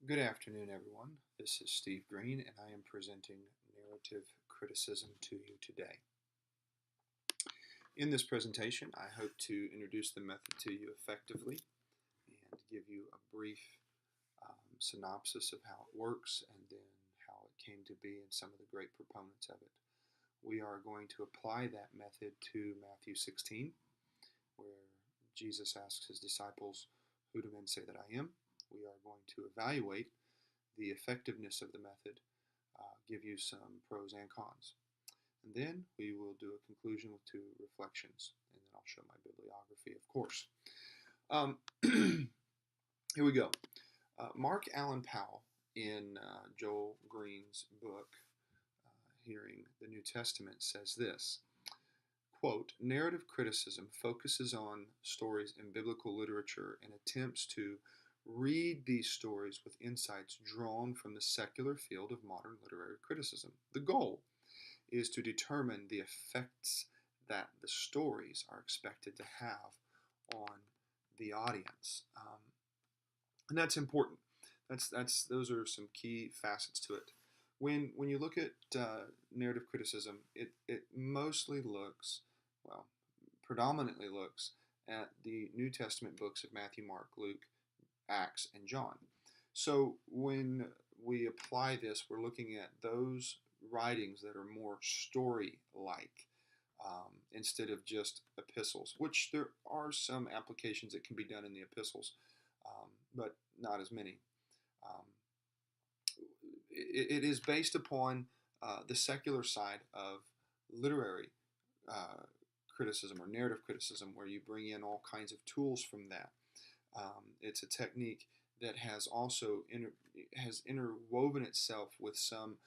Good afternoon, everyone. This is Steve Green, and I am presenting narrative criticism to you today. In this presentation, I hope to introduce the method to you effectively and give you a brief synopsis of how it works and then how it came to be and some of the great proponents of it. We are going to apply that method to Matthew 16, where Jesus asks his disciples, "Who do men say that I am?" We are going to evaluate the effectiveness of the method, give you some pros and cons. And then we will do a conclusion with two reflections, and then I'll show my bibliography, of course. Here we go. Mark Allen Powell, in Joel Green's book, Hearing the New Testament, says this, quote, "Narrative criticism focuses on stories in biblical literature and attempts to read these stories with insights drawn from the secular field of modern literary criticism. The goal is to determine the effects that the stories are expected to have on the audience." And that's important. Those are some key facets to it. When you look at narrative criticism, it mostly looks, well, predominantly looks at the New Testament books of Matthew, Mark, Luke, Acts, and John. So when we apply this, we're looking at those writings that are more story-like instead of just epistles, which there are some applications that can be done in the epistles, but not as many. It is based upon the secular side of literary criticism or narrative criticism, where you bring in all kinds of tools from that. It's a technique that has also has interwoven itself with some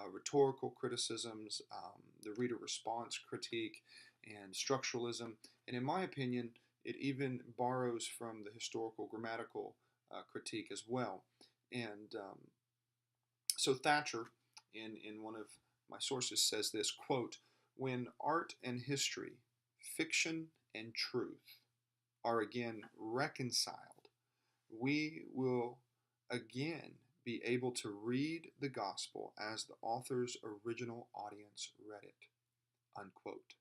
rhetorical criticisms, the reader response critique, and structuralism. And in my opinion, it even borrows from the historical grammatical critique as well. And so Thatcher, in one of my sources, says this, quote, "When art and history, fiction and truth are again reconciled, we will again be able to read the gospel as the author's original audience read it," unquote.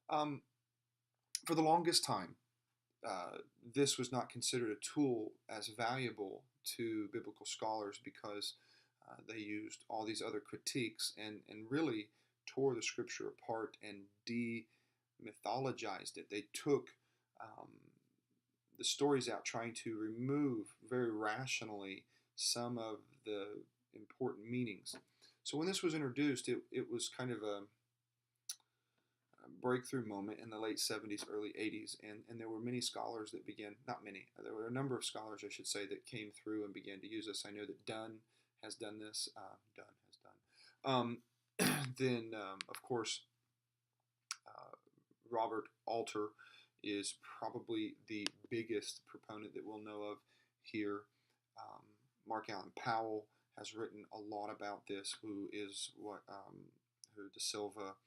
For the longest time, this was not considered a tool as valuable to biblical scholars because they used all these other critiques and really tore the scripture apart and demythologized it. They took the stories out, trying to remove very rationally some of the important meanings. So when this was introduced, it was kind of a breakthrough moment in the late 70s, early 80s, and there were many scholars that began, not many, there were a number of scholars, I should say, that came through and began to use this. I know that Dunn has done this. Then, of course, Robert Alter is probably the biggest proponent that we'll know of here. Mark Allen Powell has written a lot about this, who De Silva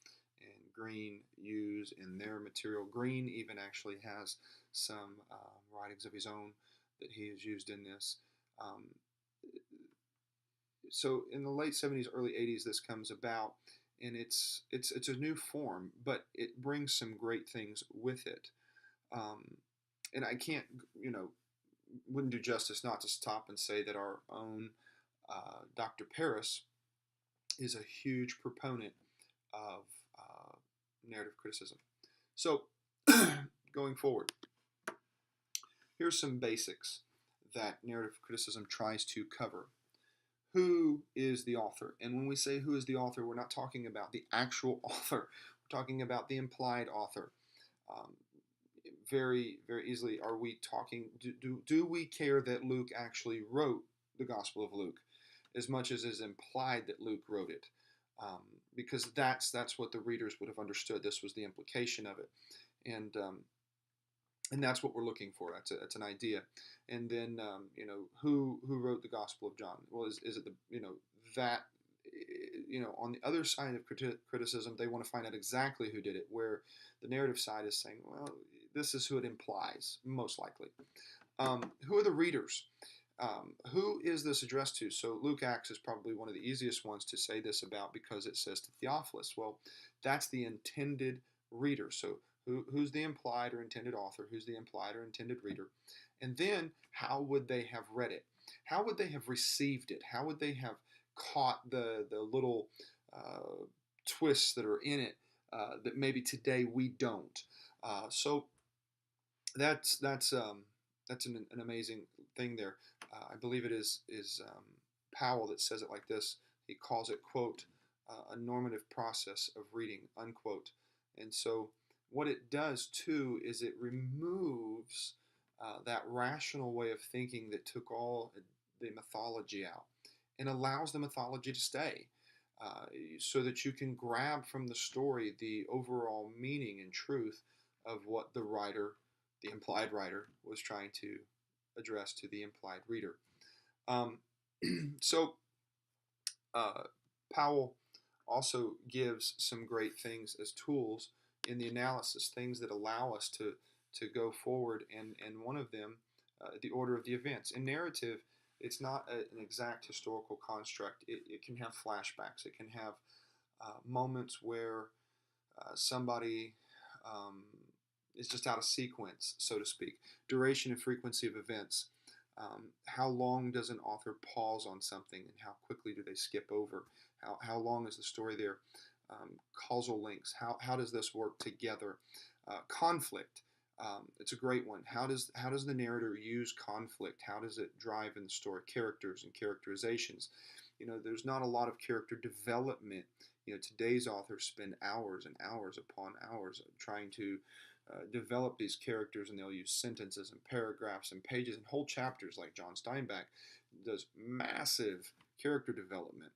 and Green use in their material. Green even actually has some writings of his own that he has used in this. So in the late 70s, early 80s, this comes about, and it's a new form, but it brings some great things with it. And I can't, wouldn't do justice not to stop and say that our own Dr. Paris is a huge proponent of narrative criticism. So going forward, here's some basics that narrative criticism tries to cover. Who is the author? And when we say who is the author, we're not talking about the actual author. We're talking about the implied author. Very, very easily, are we talking, do we care that Luke actually wrote the Gospel of Luke as much as is implied that Luke wrote it? Because that's what the readers would have understood. This was the implication of it. And that's what we're looking for. That's an idea. And then who wrote the Gospel of John? Well, is it that on the other side of criticism, they want to find out exactly who did it, where the narrative side is saying, well, this is who it implies, most likely. Who are the readers? Who is this addressed to? So Luke Acts is probably one of the easiest ones to say this about because it says to Theophilus. Well, that's the intended reader. So who's the implied or intended author? Who's the implied or intended reader? And then how would they have read it? How would they have received it? How would they have caught the little twists that are in it that maybe today we don't? So that's an amazing thing there. I believe it is Powell that says it like this. He calls it, quote, a normative process of reading, unquote. And so what it does too is it removes that rational way of thinking that took all the mythology out and allows the mythology to stay. So that you can grab from the story the overall meaning and truth of what the implied writer, was trying to address to the implied reader. Um, so uh, Powell also gives some great things as tools in the analysis, things that allow us to go forward, and one of them, the order of the events. In narrative, it's not an exact historical construct. It can have flashbacks. It can have moments where somebody is just out of sequence, so to speak. Duration and frequency of events. How long does an author pause on something, and how quickly do they skip over? How long is the story there? Causal links. How does this work together? Conflict. It's a great one. How does the narrator use conflict? How does it drive in the story? Characters and characterizations. There's not a lot of character development. Today's authors spend hours and hours upon hours trying to develop these characters, and they'll use sentences and paragraphs and pages and whole chapters, like John Steinbeck does massive character development.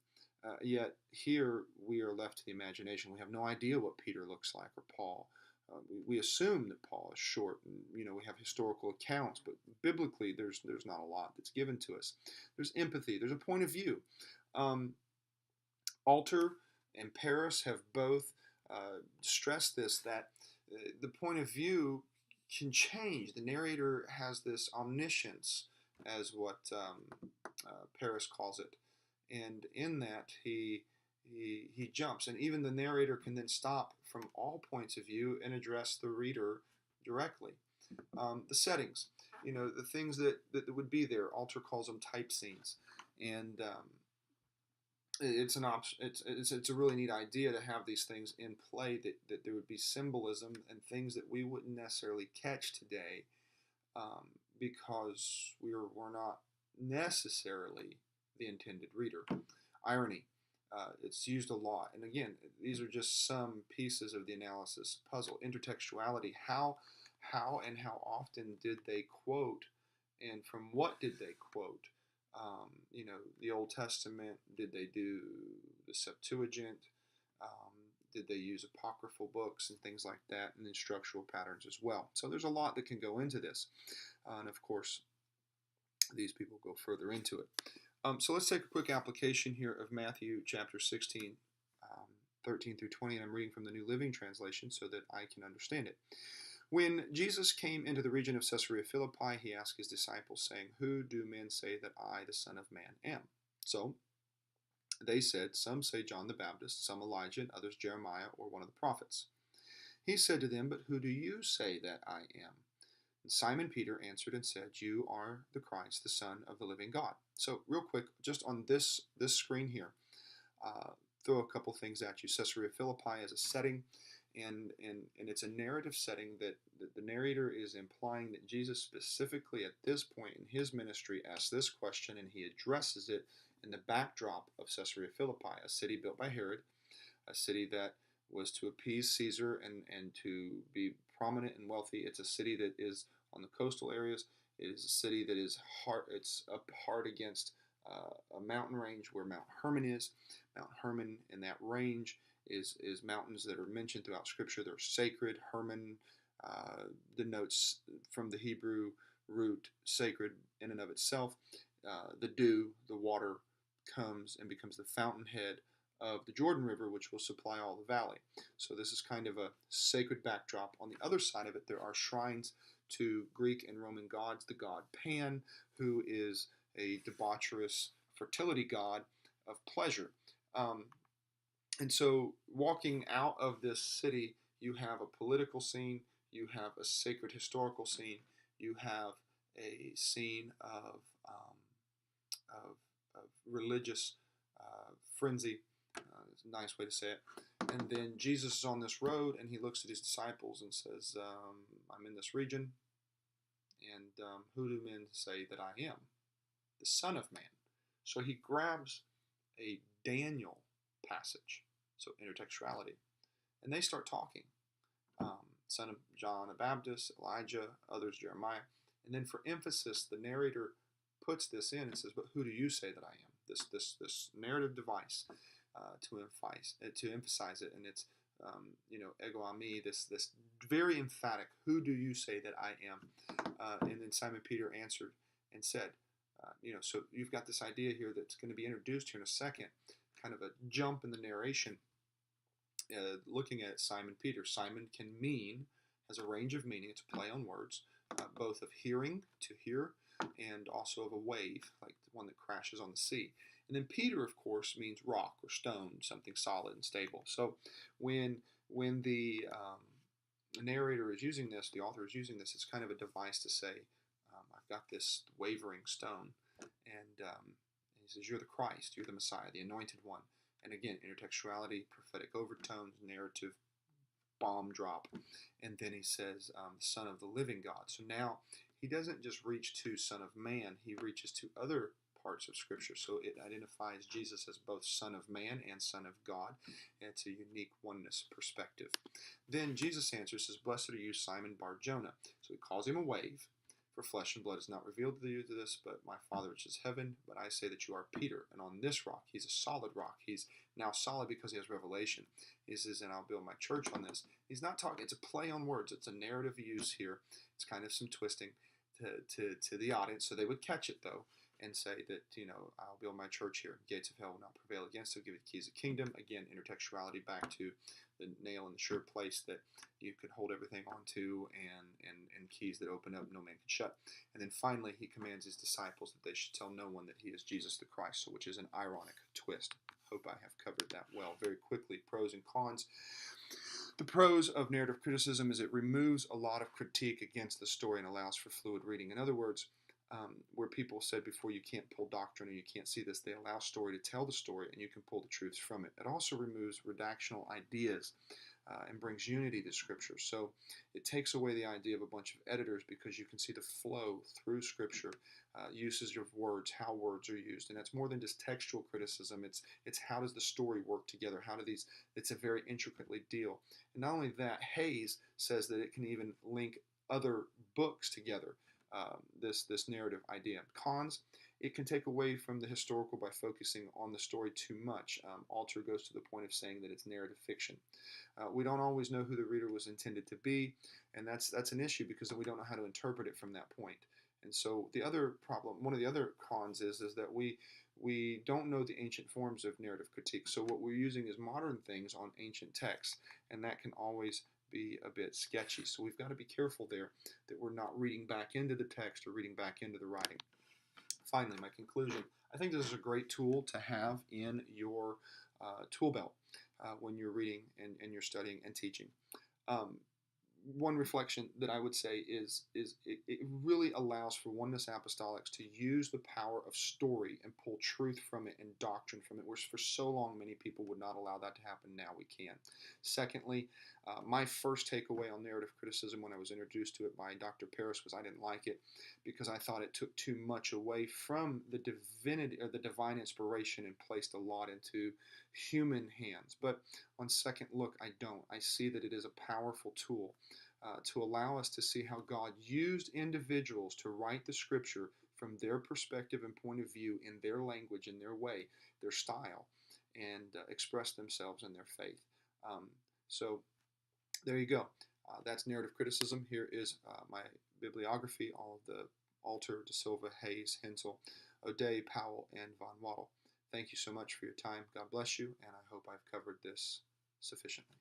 Yet here we are left to the imagination. We have no idea what Peter looks like, or Paul. We assume that Paul is short, and we have historical accounts, but biblically there's not a lot that's given to us. There's empathy. There's a point of view. Alter and Paris have both stressed this, that the point of view can change. The narrator has this omniscience, as what Paris calls it, and in that he jumps, and even the narrator can then stop from all points of view and address the reader directly. The settings, the things that would be there. Alter calls them type scenes, and it's an option. It's a really neat idea to have these things in play, that there would be symbolism and things that we wouldn't necessarily catch today, because we're not necessarily the intended reader. Irony. It's used a lot, and again, these are just some pieces of the analysis puzzle. Intertextuality. How and how often did they quote, and from what did they quote? The Old Testament. Did they do the Septuagint? Did they use apocryphal books and things like that, and then structural patterns as well? So there's a lot that can go into this, and of course, these people go further into it. So let's take a quick application here of Matthew chapter 16, 13 through 20, and I'm reading from the New Living Translation so that I can understand it. When Jesus came into the region of Caesarea Philippi, he asked his disciples, saying, "Who do men say that I, the Son of Man, am?" So they said, "Some say John the Baptist, some Elijah, and others Jeremiah or one of the prophets." He said to them, "But who do you say that I am?" And Simon Peter answered and said, "You are the Christ, the Son of the living God." So real quick, just on this screen here, throw a couple things at you. Caesarea Philippi as a setting, and it's a narrative setting that the narrator is implying that Jesus specifically at this point in his ministry asks this question, and he addresses it in the backdrop of Caesarea Philippi, a city built by Herod, a city that was to appease Caesar and to be prominent and wealthy. It's a city that is on the coastal areas. It is a city that is hard. It's up hard against a mountain range where Mount Hermon is. Mount Hermon in that range is mountains that are mentioned throughout Scripture. They're sacred. Hermon denotes from the Hebrew root sacred in and of itself. The dew, the water, comes and becomes the fountainhead of the Jordan River, which will supply all the valley. So this is kind of a sacred backdrop. On the other side of it, there are shrines to Greek and Roman gods. The god Pan, who is a debaucherous fertility god of pleasure. Um, and so, walking out of this city, you have a political scene, you have a sacred historical scene, you have a scene of, of religious frenzy. It's a nice way to say it. And then Jesus is on this road, and he looks at his disciples and says, I'm in this region, and who do men say that I am? The Son of Man. So he grabs a Daniel passage, so intertextuality, and they start talking. Son of John the Baptist, Elijah, others, Jeremiah. And then for emphasis, the narrator puts this in and says, but who do you say that I am? This narrative device to emphasize it, and it's ego eimi, this very emphatic. Who do you say that I am? And then Simon Peter answered and said, so you've got this idea here that's going to be introduced here in a second, kind of a jump in the narration. Looking at Simon Peter, Simon has a range of meaning. It's a play on words, both of hearing, to hear, and also of a wave, like the one that crashes on the sea. And then Peter, of course, means rock or stone, something solid and stable. So when the narrator is using this, the author is using this, it's kind of a device to say, I've got this wavering stone, and he says, you're the Christ, you're the Messiah, the Anointed One. And again, intertextuality, prophetic overtones, narrative bomb drop. And then he says, the Son of the living God. So now he doesn't just reach to Son of Man, he reaches to other parts of Scripture. So it identifies Jesus as both Son of Man and Son of God. And it's a unique oneness perspective. Then Jesus answers, says, blessed are you, Simon Bar-Jonah. So he calls him a wave. For flesh and blood is not revealed to you to this, but my Father which is heaven. But I say that you are Peter, and on this rock, he's a solid rock. He's now solid because he has revelation. He says, and I'll build my church on this. He's not talking, it's a play on words. It's a narrative use here. It's kind of some twisting to the audience, so they would catch it, though, and say that, I'll build my church here. Gates of hell will not prevail against it. I'll give it the keys of the kingdom. Again, intertextuality back to the nail in the sure place that you could hold everything onto, and keys that open up, no man can shut. And then finally, he commands his disciples that they should tell no one that he is Jesus the Christ, so which is an ironic twist. Hope I have covered that well. Very quickly, pros and cons. The pros of narrative criticism is it removes a lot of critique against the story and allows for fluid reading. In other words, where people said before you can't pull doctrine or you can't see this, they allow story to tell the story and you can pull the truths from it. It also removes redactional ideas and brings unity to Scripture. So it takes away the idea of a bunch of editors because you can see the flow through Scripture, uses of words, how words are used. And that's more than just textual criticism. It's how does the story work together? It's a very intricately deal. And not only that, Hayes says that it can even link other books together. This narrative idea. Cons, it can take away from the historical by focusing on the story too much. Alter goes to the point of saying that it's narrative fiction. We don't always know who the reader was intended to be, and that's an issue because we don't know how to interpret it from that point. And so the other problem, one of the other cons is that we don't know the ancient forms of narrative critique. So what we're using is modern things on ancient texts, and that can always be a bit sketchy. So we've got to be careful there that we're not reading back into the text or reading back into the writing. Finally, my conclusion, I think this is a great tool to have in your tool belt when you're reading and you're studying and teaching. One reflection that I would say is it really allows for Oneness Apostolics to use the power of story and pull truth from it and doctrine from it, whereas for so long many people would not allow that to happen. Now we can. Secondly, my first takeaway on narrative criticism when I was introduced to it by Dr. Paris was I didn't like it because I thought it took too much away from the divinity or the divine inspiration and placed a lot into human hands. But on second look, I don't. I see that it is a powerful tool to allow us to see how God used individuals to write the Scripture from their perspective and point of view in their language, in their way, their style, and express themselves in their faith. So there you go. That's narrative criticism. Here is my bibliography, all of the Alter, De Silva, Hayes, Hensel, O'Day, Powell, and Von Waddle. Thank you so much for your time. God bless you, and I hope I've covered this sufficiently.